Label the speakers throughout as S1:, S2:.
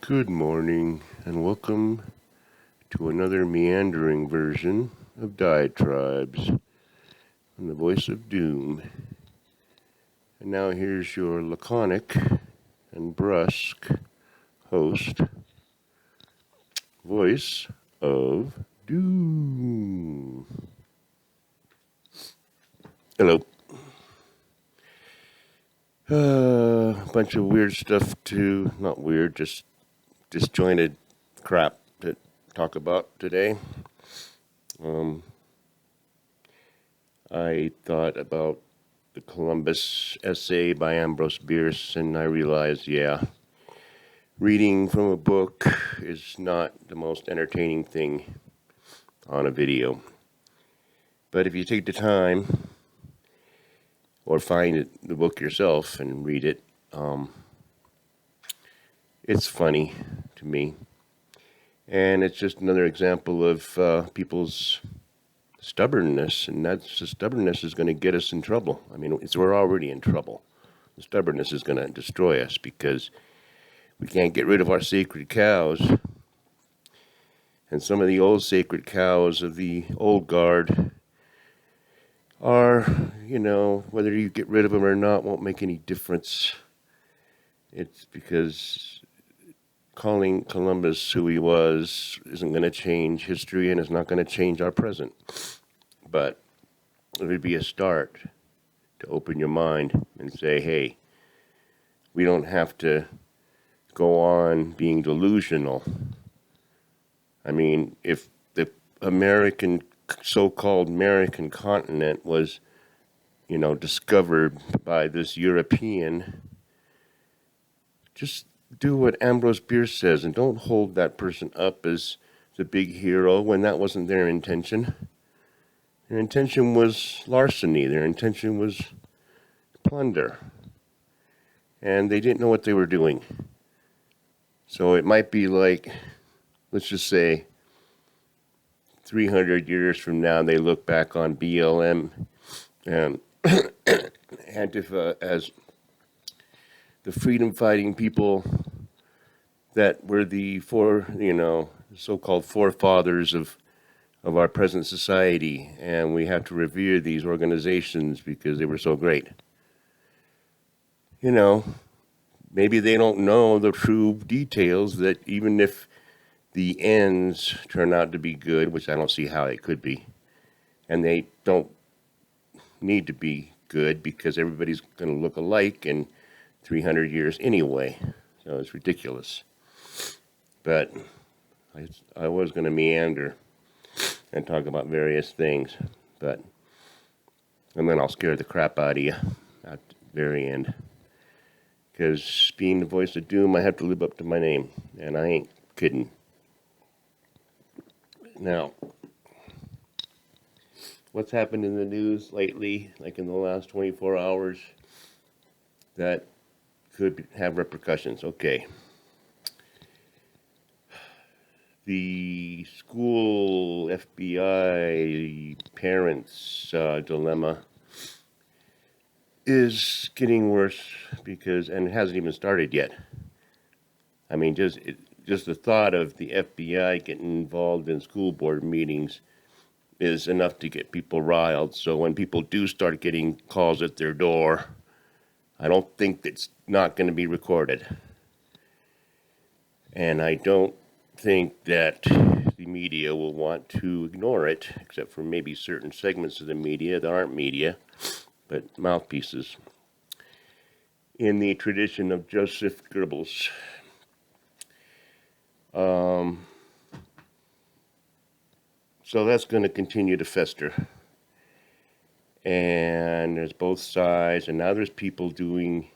S1: Good morning, and welcome to another meandering version of Diatribes on the Voice of Doom. And now here's your laconic and brusque host, Voice of Doom. Hello. A bunch of weird stuff to, not weird, just disjointed crap to talk about today. I thought about the Columbus essay by Ambrose Bierce, and I realized, reading from a book is not the most entertaining thing on a video. But if you take the time, or find the book yourself and read it, it's funny to me. And it's just another example of people's stubbornness, and the stubbornness is going to get us in trouble. I mean, we're already in trouble. The stubbornness is going to destroy us because we can't get rid of our sacred cows. And some of the old sacred cows of the old guard are, whether you get rid of them or not won't make any difference. It's because calling Columbus who he was isn't going to change history, and it's not going to change our present. But it would be a start to open your mind and say, hey, we don't have to go on being delusional. I mean, if the so-called American continent was, discovered by this European, just do what Ambrose Bierce says and don't hold that person up as the big hero when that wasn't their intention. Their intention was larceny. Their intention was plunder. And they didn't know what they were doing. So it might be like, let's just say, 300 years from now, they look back on BLM and Antifa as the freedom-fighting people that were the so-called forefathers of our present society, and we have to revere these organizations because they were so great. Maybe they don't know the true details that even if the ends turn out to be good, which I don't see how it could be, and they don't need to be good because everybody's going to look alike in 300 years anyway, so it's ridiculous. But I was going to meander and talk about various things, and then I'll scare the crap out of you at the very end. Because being the voice of doom, I have to live up to my name, and I ain't kidding. Now, what's happened in the news lately, like in the last 24 hours, that could have repercussions? Okay. The school FBI parents' dilemma is getting worse and it hasn't even started yet. I mean, just the thought of the FBI getting involved in school board meetings is enough to get people riled. So when people do start getting calls at their door, I don't think it's not going to be recorded. And I don't think that the media will want to ignore it, except for maybe certain segments of the media that aren't media, but mouthpieces. In the tradition of Joseph Goebbels. So that's going to continue to fester. And there's both sides, and now there's people doing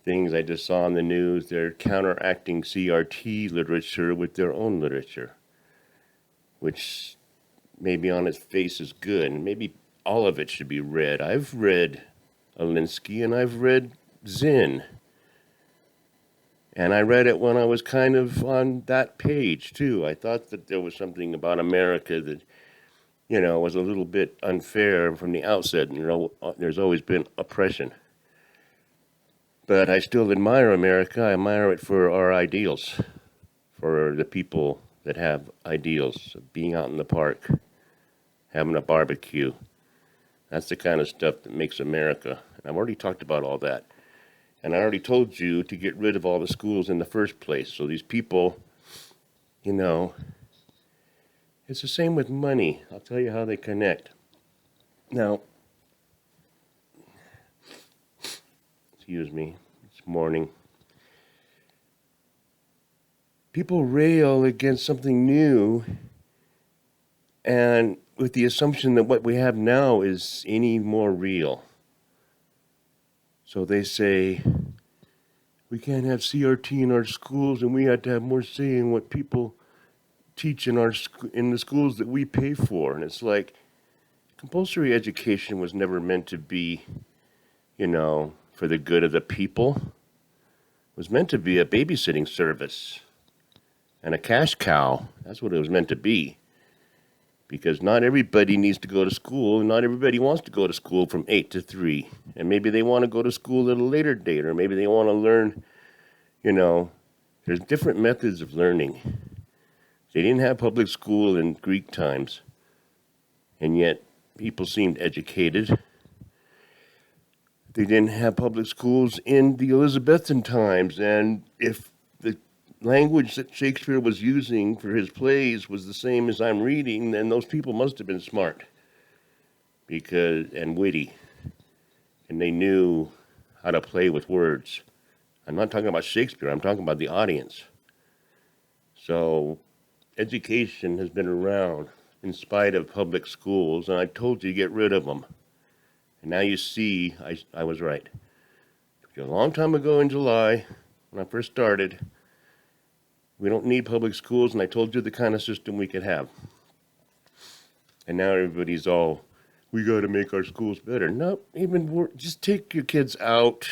S1: things I just saw on the news. They're counteracting CRT literature with their own literature, which maybe on its face is good, and maybe all of it should be read. I've read Alinsky, and I've read Zinn. And I read it when I was kind of on that page, too. I thought that there was something about America that, was a little bit unfair from the outset. There's always been oppression. But I still admire America. I admire it for our ideals, for the people that have ideals of being out in the park, having a barbecue. That's the kind of stuff that makes America. And I've already talked about all that. And I already told you to get rid of all the schools in the first place. So these people, you know, it's the same with money. I'll tell you how they connect. Now, excuse me, it's morning. People rail against something new and with the assumption that what we have now is any more real. So they say, we can't have CRT in our schools and we have to have more say in what people teach in the schools that we pay for. And it's like, compulsory education was never meant to be, for the good of the people. It was meant to be a babysitting service and a cash cow. That's what it was meant to be. Because not everybody needs to go to school, and not everybody wants to go to school from 8 to 3. And maybe they want to go to school at a later date, or maybe they want to learn, there's different methods of learning. They didn't have public school in Greek times, and yet people seemed educated. They didn't have public schools in the Elizabethan times, and if the language that Shakespeare was using for his plays was the same as I'm reading, then those people must have been smart and witty, and they knew how to play with words. I'm not talking about Shakespeare, I'm talking about the audience. So education has been around in spite of public schools, and I told you to get rid of them. And now you see I was right. A long time ago in July, when I first started, we don't need public schools, and I told you the kind of system we could have. And now everybody's all, we got to make our schools better. No, just take your kids out.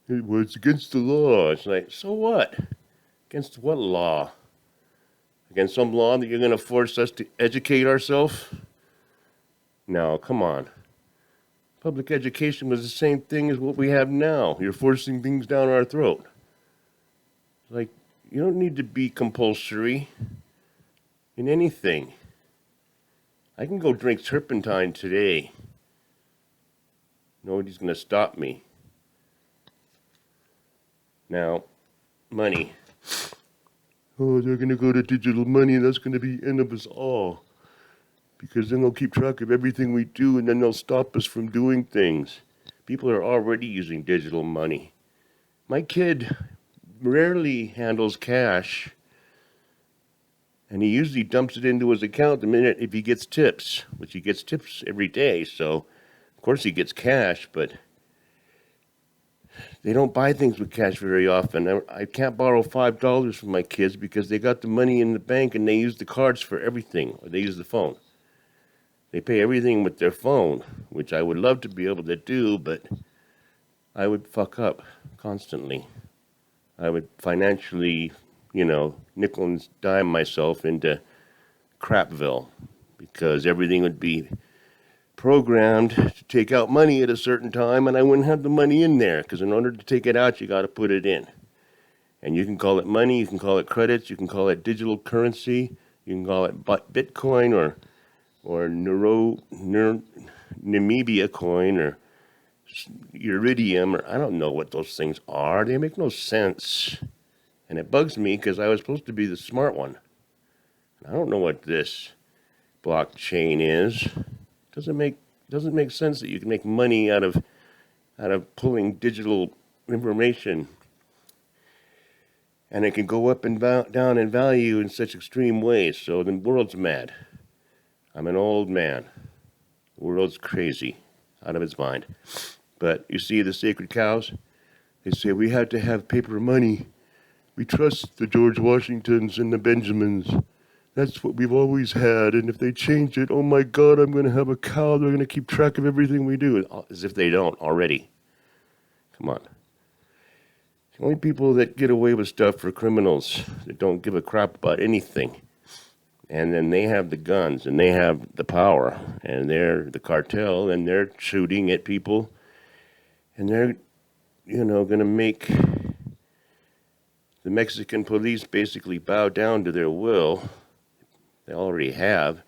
S1: Well, it's against the law. It's like, so what? Against what law? Against some law that you're going to force us to educate ourselves? No, come on. Public education was the same thing as what we have now. You're forcing things down our throat. Like, you don't need to be compulsory in anything. I can go drink turpentine today. Nobody's going to stop me. Now, money. Oh, they're going to go to digital money, and that's going to be the end of us all. Because then they'll keep track of everything we do, and then they'll stop us from doing things. People are already using digital money. My kid rarely handles cash, and he usually dumps it into his account the minute if he gets tips, which he gets tips every day, so of course he gets cash, but they don't buy things with cash very often. I can't borrow $5 from my kids because they got the money in the bank and they use the cards for everything, or they use the phone. They pay everything with their phone, which I would love to be able to do, but I would fuck up constantly. I would financially, nickel and dime myself into crapville because everything would be programmed to take out money at a certain time, and I wouldn't have the money in there because in order to take it out, you got to put it in. And you can call it money, you can call it credits, you can call it digital currency, you can call it Bitcoin or Namibia coin or Iridium, or I don't know what those things are. They make no sense. And it bugs me because I was supposed to be the smart one. I don't know what this blockchain is. Doesn't make sense that you can make money out of pulling digital information. And it can go up and down in value in such extreme ways. So the world's mad. I'm an old man. The world's crazy, out of its mind. But you see the sacred cows? They say we have to have paper money. We trust the George Washingtons and the Benjamins. That's what we've always had. And if they change it, oh my God, I'm going to have a cow. They're going to keep track of everything we do. As if they don't already. Come on. The only people that get away with stuff are criminals that don't give a crap about anything. And then they have the guns and they have the power and they're the cartel and they're shooting at people and they're going to make the Mexican police basically bow down to their will. They already have.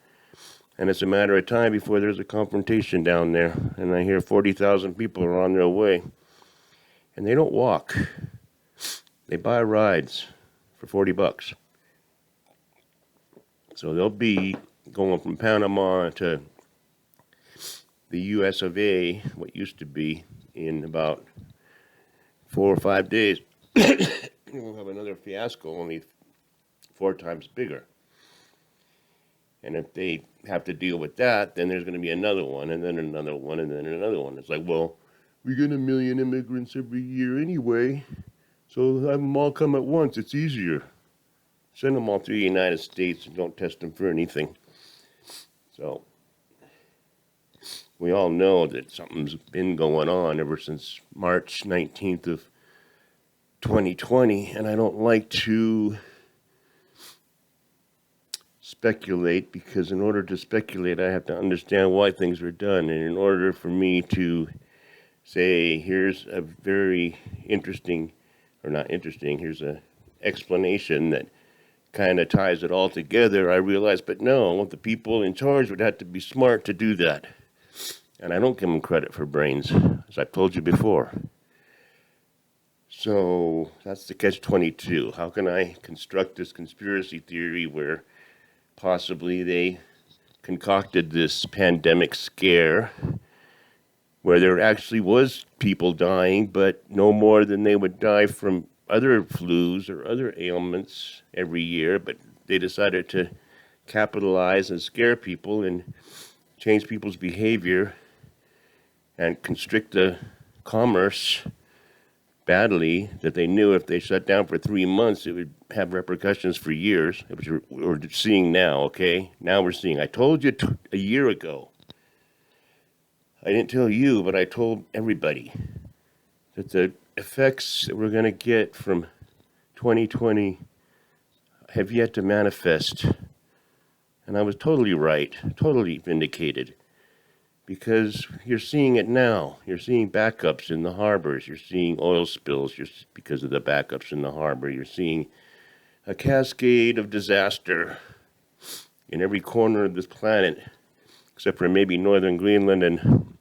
S1: And it's a matter of time before there's a confrontation down there. And I hear 40,000 people are on their way. And they don't walk. They buy rides for $40. So they'll be going from Panama to the US of A, what used to be, in about 4 or 5 days. We'll have another fiasco, only 4 times bigger. And if they have to deal with that, then there's going to be another one, and then another one, and then another one. It's like, well, we get 1 million immigrants every year anyway, so have them all come at once. It's easier. Send them all through the United States and don't test them for anything. So we all know that something's been going on ever since March 19th of 2020, and I don't like to speculate, because in order to speculate, I have to understand why things were done. And in order for me to say, here's a very interesting, or not interesting, here's an explanation that kind of ties it all together, I realized, but no, the people in charge would have to be smart to do that. And I don't give them credit for brains, as I've told you before. So that's the catch-22. How can I construct this conspiracy theory where possibly they concocted this pandemic scare where there actually was people dying, but no more than they would die from other flus or other ailments every year, but they decided to capitalize and scare people and change people's behavior and constrict the commerce badly, that they knew if they shut down for 3 months, it would have repercussions for years, which we're seeing now, okay? Now we're seeing. I told you a year ago. I didn't tell you, but I told everybody that the effects that we're going to get from 2020 have yet to manifest. And I was totally right, totally vindicated. Because you're seeing it now. You're seeing backups in the harbors. You're seeing oil spills because of the backups in the harbor. You're seeing a cascade of disaster in every corner of this planet, except for maybe northern Greenland and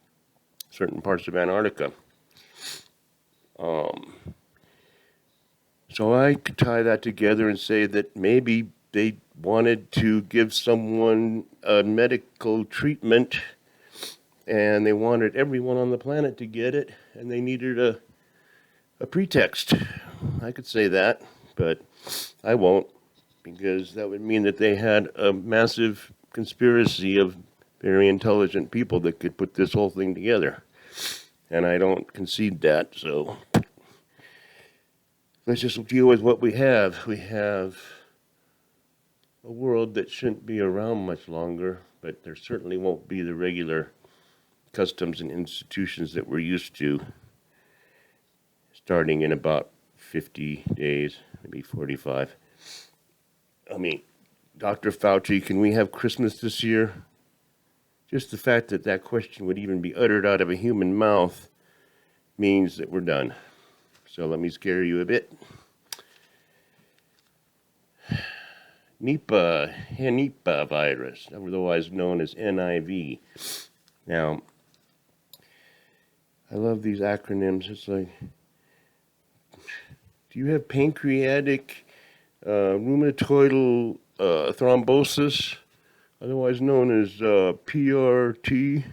S1: certain parts of Antarctica. So I could tie that together and say that maybe they wanted to give someone a medical treatment, and they wanted everyone on the planet to get it, and they needed a pretext. I could say that, but I won't, because that would mean that they had a massive conspiracy of very intelligent people that could put this whole thing together. And I don't concede that, so let's just deal with what we have. We have a world that shouldn't be around much longer, but there certainly won't be the regular customs and institutions that we're used to, starting in about 50 days, maybe 45. I mean, Dr. Fauci, can we have Christmas this year? Just the fact that that question would even be uttered out of a human mouth means that we're done. So let me scare you a bit. Nipah Henipah virus, otherwise known as NIV. Now, I love these acronyms. It's like, do you have pancreatic rheumatoid thrombosis, otherwise known as PRT?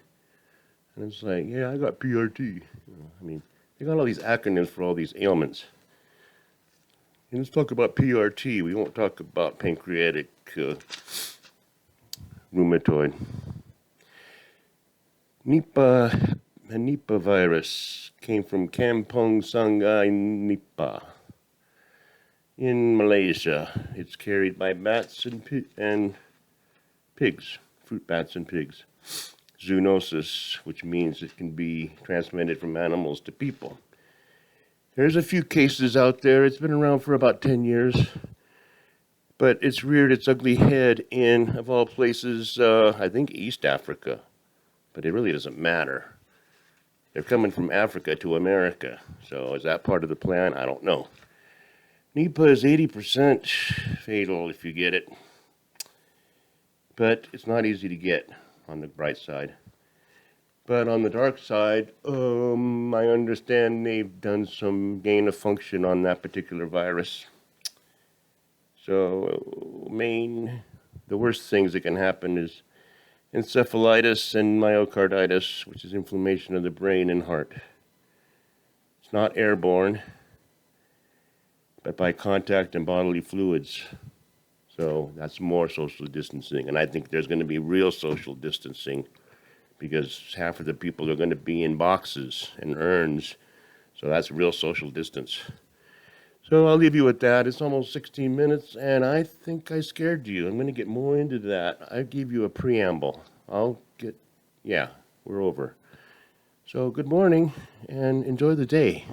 S1: And it's like, yeah, I got PRT. I mean, they got all these acronyms for all these ailments. And let's talk about PRT. We won't talk about pancreatic rheumatoid. Nipah Henipah virus came from Kampong Sungai Nipah in Malaysia. It's carried by bats and pigs, fruit bats and pigs. Zoonosis, which means it can be transmitted from animals to people. There's a few cases out there. It's been around for about 10 years, but it's reared its ugly head in, of all places, I think East Africa, but it really doesn't matter. They're coming from Africa to America. So is that part of the plan? I don't know. Nipah is 80% fatal if you get it. But it's not easy to get on the bright side. But on the dark side, I understand they've done some gain of function on that particular virus. So, the worst things that can happen is encephalitis and myocarditis, which is inflammation of the brain and heart. It's not airborne, but by contact and bodily fluids. So that's more social distancing. And I think there's going to be real social distancing because half of the people are going to be in boxes and urns. So that's real social distance. So I'll leave you with that. It's almost 16 minutes, and I think I scared you. I'm going to get more into that. I gave you a preamble. We're over. So good morning, and enjoy the day.